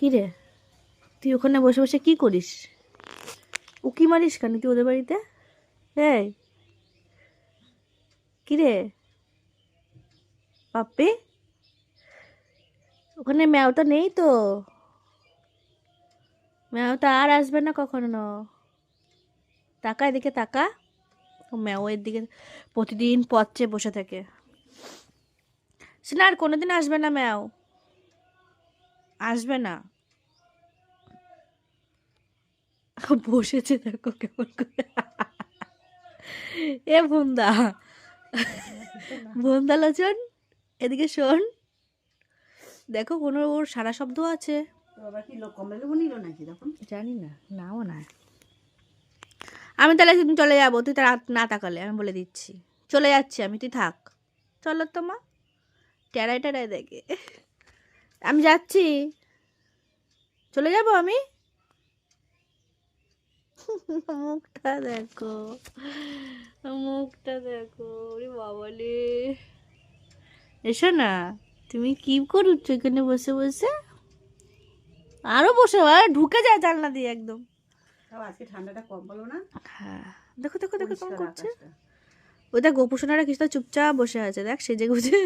কি রে, তুই ওখানে বসে বসে কি করিস? উকি মারিস কেন তুই ওদের বাড়িতে? এই কি রে পাপ্পি, ওখানে ম্যাওটা নেই তো? ম্যাওটা আর আসবে না কখনো। তাকা এদিকে তাকা। ও ম্যাও এর দিকে প্রতিদিন পথ চেয়ে বসে থাকে। সে না আর কোনোদিন আসবে না ম্যাও, আসবে না। বসেছে দেখো কেমন করে। এ বন্দা, বন্দা লোচন, এদিকে শোন। দেখো কোনো ওর সারা শব্দ আছে? জানি না, নাও না। আমি তাহলে তুমি চলে যাবো, তুই তার না তাকালে আমি বলে দিচ্ছি। চলে যাচ্ছি আমি, তুই থাক। চলো তো মা, টেরাই টেরাই দেখে। আমি যাচ্ছি, চলে যাবো আমি। মুখটা দেখো, মুখটা দেখো, ওরে বাবালে। এসো না, তুমি কি করছো এখানে বসে বসে? আরো বসে ঢুকে যায় জানলা দিয়ে একদম। আজকে ঠান্ডাটা কম বলো না। হ্যাঁ, দেখো দেখো দেখো কেমন পরিষ্কার করছে। আকাশটা। ওই দেখ গোপুসোনারা কিছুটা চুপচাপ বসে আছে, দেখ সেজে গুজে।